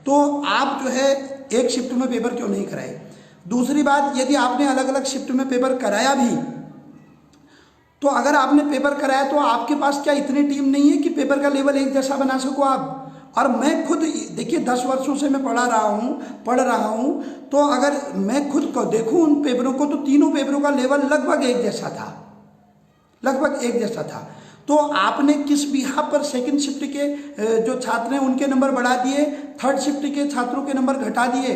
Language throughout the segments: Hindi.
तो आप जो है एक शिफ्ट में पेपर क्यों नहीं कराए। दूसरी बात, यदि आपने अलग अलग शिफ्ट में पेपर कराया भी, तो अगर आपने पेपर कराया तो आपके पास क्या इतनी टीम नहीं है कि पेपर का लेवल एक जैसा बना सको आप। और मैं खुद देखिए 10 वर्षों से मैं पढ़ रहा हूँ, तो अगर मैं खुद को देखूँ उन पेपरों को, तो तीनों पेपरों का लेवल लगभग एक जैसा था, लगभग एक जैसा था। तो आपने किस बिहाफ पर सेकंड शिफ्ट के जो छात्र हैं उनके नंबर बढ़ा दिए, थर्ड शिफ्ट के छात्रों के नंबर घटा दिए।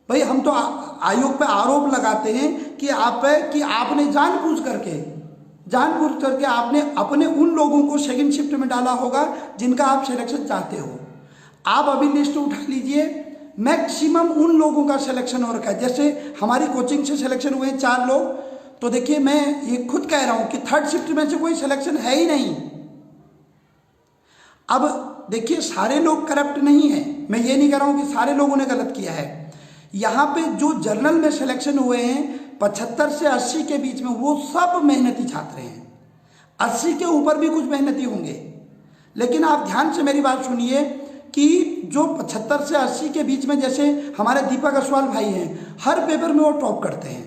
भाई हम तो आयोग पे आरोप लगाते हैं कि आपने जानबूझ करके आपने अपने उन लोगों को सेकंड शिफ्ट में डाला होगा जिनका आप सिलेक्शन चाहते हो। आप अभी लिस्ट उठा लीजिए, मैक्सिमम उन लोगों का सिलेक्शन हो रखा है। जैसे हमारी कोचिंग से सिलेक्शन हुए 4 लोग, तो देखिए मैं ये खुद कह रहा हूं कि थर्ड शिफ्ट में से कोई सिलेक्शन है ही नहीं। अब देखिए सारे लोग करप्ट नहीं है, मैं ये नहीं कह रहा हूं कि सारे लोगों ने गलत किया है। यहाँ पे जो जर्नल में सिलेक्शन हुए हैं 75 से 80 के बीच में, वो सब मेहनती छात्र हैं। 80 के ऊपर भी कुछ मेहनती होंगे, लेकिन आप ध्यान से मेरी बात सुनिए कि जो 75 से 80 के बीच में, जैसे हमारे दीपक असवाल भाई हैं, हर पेपर में वो टॉप करते हैं।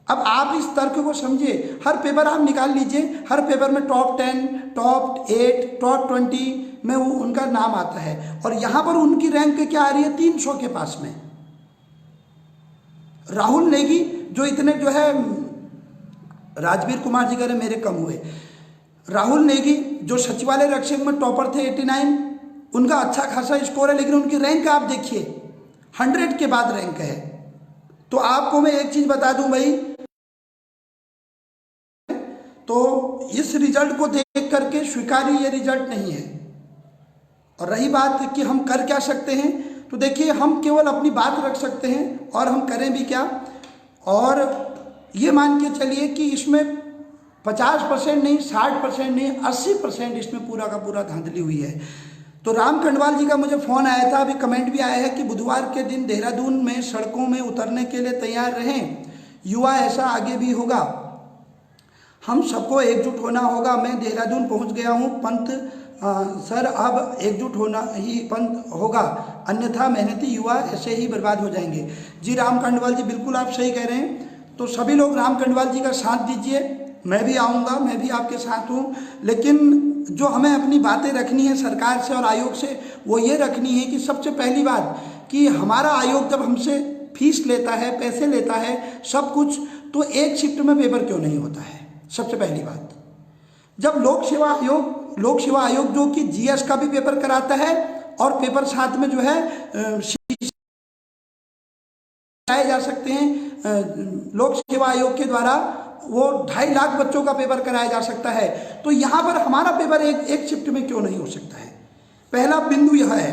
अब आप इस तर्क को समझिए, हर पेपर आप निकाल लीजिए, हर पेपर में टॉप 10, टॉप 8, टॉप 20 में वो उनका नाम आता है। और यहाँ पर उनकी रैंक क्या आ रही है, 300 के पास में। राहुल नेगी जो इतने जो है, राजवीर कुमार जी कह रहे मेरे कम हुए, राहुल नेगी जो सचिवालय रक्षक में टॉपर थे 89, उनका अच्छा खासा स्कोर है, लेकिन उनकी रैंक आप देखिए 100 के बाद रैंक है। तो आपको मैं एक चीज बता दूं भाई, तो इस रिजल्ट को देख करके स्वीकार्य ये रिजल्ट नहीं है। और रही बात कि हम कर क्या सकते हैं, तो देखिए हम केवल अपनी बात रख सकते हैं और हम करें भी क्या। और ये मान के चलिए कि इसमें 50% नहीं, 60% नहीं, 80% इसमें पूरा का पूरा धांधली हुई है। तो राम कंडवाल जी का मुझे फ़ोन आया था, अभी कमेंट भी आया है कि बुधवार के दिन देहरादून में सड़कों में उतरने के लिए तैयार रहें, युवा ऐसा आगे भी होगा, हम सबको एकजुट होना होगा। मैं देहरादून पहुंच गया हूं पंत सर, अब एकजुट होना ही पंत होगा, अन्यथा मेहनती युवा ऐसे ही बर्बाद हो जाएंगे। जी राम कंडवाल जी, बिल्कुल आप सही कह रहे हैं। तो सभी लोग राम कंडवाल जी का साथ दीजिए, मैं भी आऊँगा, मैं भी आपके साथ हूँ। लेकिन जो हमें अपनी बातें रखनी है सरकार से और आयोग से, वो ये रखनी है कि सबसे पहली बात कि हमारा आयोग जब हमसे फीस लेता है, पैसे लेता है, सब कुछ, तो एक शिफ्ट में पेपर क्यों नहीं होता है। सबसे पहली बात, जब लोक सेवा आयोग जो कि जीएस का भी पेपर कराता है और पेपर साथ में जो है कराए जा सकते हैं, लोक सेवा आयोग के द्वारा वो 2.5 लाख बच्चों का पेपर कराया जा सकता है। तो यहाँ पर हमारा पेपर एक शिफ्ट में क्यों नहीं हो सकता है। पहला बिंदु यह है।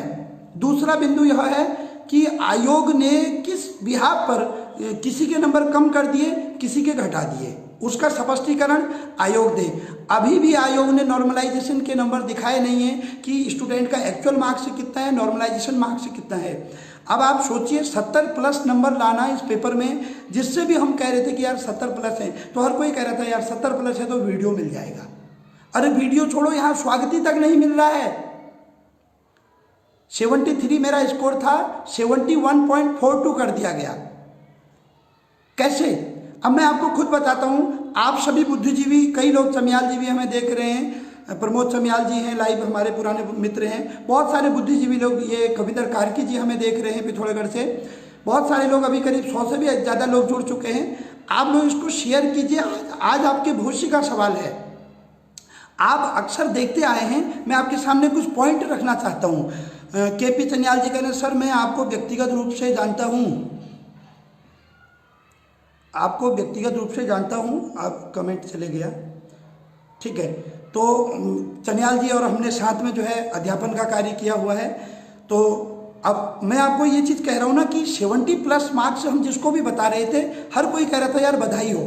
दूसरा बिंदु यह है कि आयोग ने किस बिहाफ पर किसी के नंबर कम कर दिए, किसी के घटा दिए, उसका स्पष्टीकरण आयोग दे। अभी भी आयोग ने नॉर्मलाइजेशन के नंबर दिखाए नहीं है कि स्टूडेंट का एक्चुअल मार्क्स कितना है, नॉर्मलाइजेशन मार्क्स कितना है। अब आप सोचिए 70+ नंबर लाना इस पेपर में, जिससे भी हम कह रहे थे कि यार 70+ है, तो हर कोई कह रहा था यार 70+ है तो वीडियो मिल जाएगा। अरे वीडियो छोड़ो, यहाँ स्वागती तक नहीं मिल रहा है। 73 मेरा स्कोर था, 71.42 कर दिया गया। कैसे? अब मैं आपको खुद बताता हूँ, आप सभी बुद्धिजीवी, कई लोग, चमियाल जी भी हमें देख रहे हैं, प्रमोद चमियाल जी हैं लाइव, हमारे पुराने मित्र हैं, बहुत सारे बुद्धिजीवी लोग, ये कविंदर कार्की जी हमें देख रहे हैं पिथौरागढ़ से, बहुत सारे लोग, अभी करीब 100 से भी ज़्यादा लोग जुड़ चुके हैं। आप लोग इसको शेयर कीजिए। आज आपके भविष्य का सवाल है। आप अक्सर देखते आए हैं, मैं आपके सामने कुछ पॉइंट रखना चाहता हूँ। केपी चनियाल जी कह रहे हैं सर मैं आपको व्यक्तिगत रूप से जानता हूँ, आपको व्यक्तिगत रूप से जानता हूँ, आप कमेंट चले गया, ठीक है। तो चनियाल जी और हमने साथ में जो है अध्यापन का कार्य किया हुआ है। तो अब मैं आपको ये चीज़ कह रहा हूँ ना कि 70+ मार्क्स हम जिसको भी बता रहे थे, हर कोई कह रहा था यार बधाई हो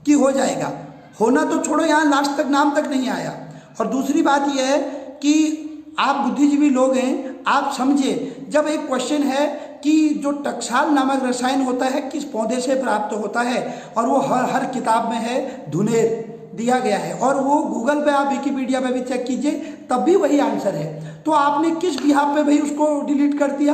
कि हो जाएगा। होना तो छोड़ो, यहाँ लास्ट तक नाम तक नहीं आया। और दूसरी बात यह है कि आप बुद्धिजीवी लोग हैं, आप समझिए, जब एक क्वेश्चन है कि जो टकसाल नामक रसायन होता है किस पौधे से प्राप्त होता है, और वो हर किताब में है, धुनेर दिया गया है, और वो गूगल पे आप विकिपीडिया पे भी चेक कीजिए, तब भी वही आंसर है। तो आपने किस बिहाफ पे भाई उसको डिलीट कर दिया?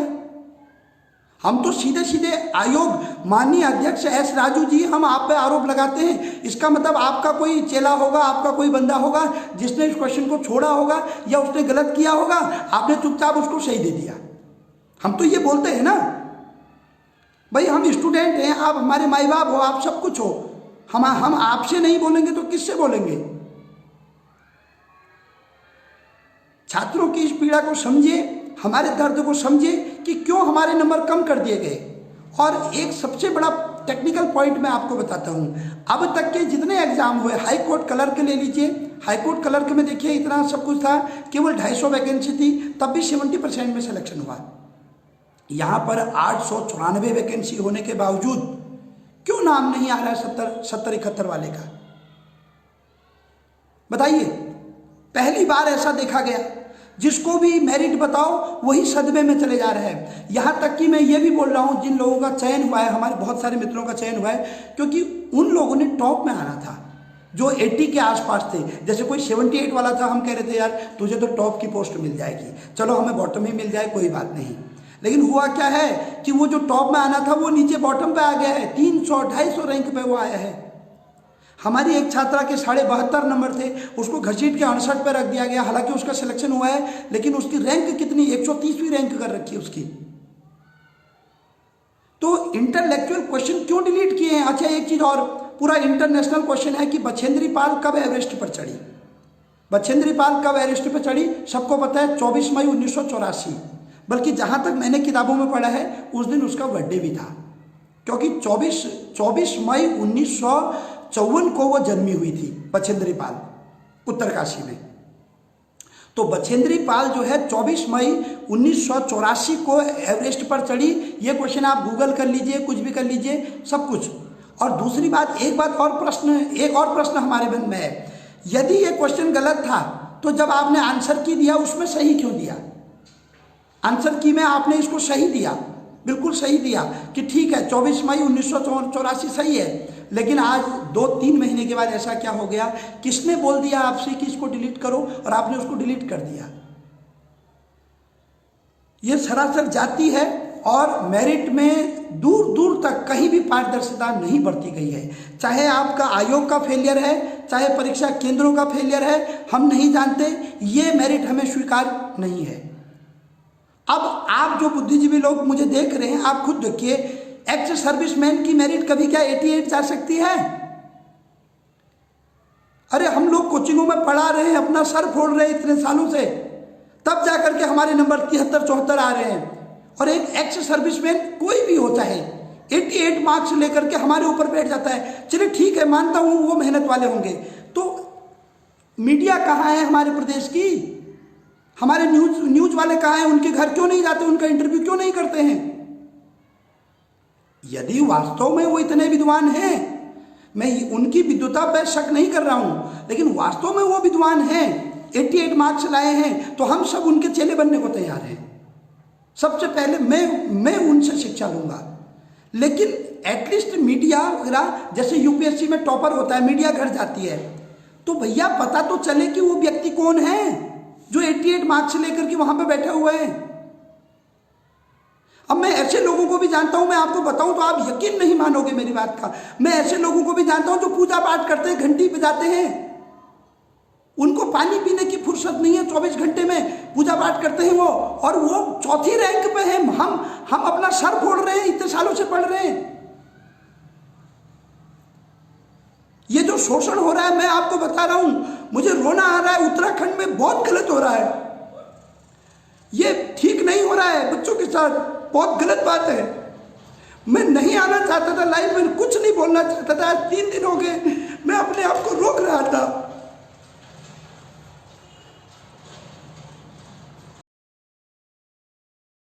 हम तो सीधे सीधे आयोग माननीय अध्यक्ष एस राजू जी, हम आप पे आरोप लगाते हैं, इसका मतलब आपका कोई चेला होगा, आपका कोई बंदा होगा जिसने इस क्वेश्चन को छोड़ा होगा या उसने गलत किया होगा, आपने चुपचाप उसको सही दे दिया। हम तो ये बोलते हैं ना भाई, हम स्टूडेंट हैं, आप हमारे माई बाप हो, आप सब कुछ हो, हम आपसे नहीं बोलेंगे तो किससे बोलेंगे? छात्रों की इस पीड़ा को समझिए, हमारे दर्द को समझिए कि क्यों हमारे नंबर कम कर दिए गए। और एक सबसे बड़ा टेक्निकल पॉइंट मैं आपको बताता हूं, अब तक के जितने एग्जाम हुए, हाई कोर्ट क्लर्क के ले लीजिए, हाई कोर्ट क्लर्क में देखिए इतना सब कुछ था, केवल 250 वैकेंसी थी, तब भी 70% में सिलेक्शन हुआ। यहां पर 894 वैकेंसी होने के बावजूद क्यों नाम नहीं आ रहा है 70-71 वाले का? बताइए। पहली बार ऐसा देखा गया, जिसको भी मेरिट बताओ वही सदमे में चले जा रहे हैं। यहां तक कि मैं ये भी बोल रहा हूं, जिन लोगों का चयन हुआ है, हमारे बहुत सारे मित्रों का चयन हुआ है, क्योंकि उन लोगों ने टॉप में आना था, जो 80 के आसपास थे। जैसे कोई 78 वाला था, हम कह रहे थे यार तुझे तो टॉप की पोस्ट मिल जाएगी, चलो हमें बॉटम ही मिल जाए, कोई बात नहीं। लेकिन हुआ क्या है कि वो जो टॉप में आना था वो नीचे बॉटम पे आ गया है, 300-250 रैंक पे वो आया है। हमारी एक छात्रा के 72.5 नंबर थे, उसको घसीट के 68 पे रख दिया गया, हालांकि उसका सिलेक्शन हुआ है, लेकिन उसकी रैंक कितनी, 130वीं रैंक कर रखी है उसकी। तो इंटेलेक्चुअल क्वेश्चन क्यों डिलीट किए हैं? अच्छा, एक चीज और, पूरा इंटरनेशनल क्वेश्चन है कि बछेंद्री पाल कब एवरेस्ट पर चढ़ी। बछेंद्री पाल कब एवरेस्ट पर चढ़ी सबको पता है, 24 मई 1984। बल्कि जहां तक मैंने किताबों में पढ़ा है, उस दिन उसका बर्थडे भी था, क्योंकि 24 मई 1954 को वो जन्मी हुई थी बछेंद्री पाल, उत्तरकाशी में। तो बछेंद्री पाल जो है 24 मई 1984 को एवरेस्ट पर चढ़ी। ये क्वेश्चन आप गूगल कर लीजिए, कुछ भी कर लीजिए, सब कुछ। और दूसरी बात, एक और प्रश्न हमारे मन में है, यदि ये क्वेश्चन गलत था तो जब आपने आंसर की दिया उसमें सही क्यों दिया? आंसर की में आपने इसको सही दिया, बिल्कुल सही दिया कि ठीक है 24 मई 1984 सही है, लेकिन आज 2-3 महीने के बाद ऐसा क्या हो गया, किसने बोल दिया आपसे कि इसको डिलीट करो और आपने उसको डिलीट कर दिया? यह सरासर जाति है और मेरिट में दूर दूर तक कहीं भी पारदर्शिता नहीं बरती गई है। चाहे आपका आयोग का फेलियर है, चाहे परीक्षा केंद्रों का फेलियर है, हम नहीं जानते, ये मेरिट हमें स्वीकार नहीं है। अब आप जो बुद्धिजीवी लोग मुझे देख रहे हैं, आप खुद देखिए, एक्स सर्विसमैन की मेरिट कभी क्या 88 जा सकती है? अरे हम लोग कोचिंगों में पढ़ा रहे हैं, अपना सर फोड़ रहे हैं इतने सालों से, तब जाकर के हमारे नंबर 73-74 आ रहे हैं। और एक एक्स सर्विसमैन कोई भी हो, चाहे 88 मार्क्स लेकर के हमारे ऊपर बैठ जाता है। चलिए ठीक है, मानता हूं वो मेहनत वाले होंगे, तो मीडिया कहाँ है हमारे प्रदेश की? हमारे न्यूज वाले कहाँ हैं? उनके घर क्यों नहीं जाते, उनका इंटरव्यू क्यों नहीं करते हैं? यदि वास्तव में वो इतने विद्वान हैं, मैं उनकी विद्वता पर शक नहीं कर रहा हूं, लेकिन वास्तव में वो विद्वान हैं, 88 मार्क्स लाए हैं, तो हम सब उनके चेले बनने को तैयार हैं। सबसे पहले मैं उनसे शिक्षा लूंगा। लेकिन एटलीस्ट मीडिया वगैरह, जैसे यूपीएससी में टॉपर होता है, मीडिया घर जाती है, तो भैया पता तो चले कि वो व्यक्ति कौन है जो 88 मार्क्स लेकर के वहां पे बैठे हुए हैं। अब मैं ऐसे लोगों को भी जानता हूं, मैं आपको बताऊं तो आप यकीन नहीं मानोगे मेरी बात का। मैं ऐसे लोगों को भी जानता हूं जो पूजा पाठ करते हैं, घंटी बजाते हैं, उनको पानी पीने की फुर्सत नहीं है, 24 घंटे में पूजा पाठ करते हैं वो, और वो चौथी रैंक पे है। हम अपना सर फोड़ रहे हैं, इतने सालों से पढ़ रहे हैं। ये जो शोषण हो रहा है, मैं आपको बता रहा हूं, मुझे रोना आ रहा है। उत्तराखंड में बहुत गलत हो रहा है, ये ठीक नहीं हो रहा है बच्चों के साथ, बहुत गलत बात है। मैं नहीं आना चाहता था लाइव में, कुछ नहीं बोलना चाहता था। 3 दिन हो गए मैं अपने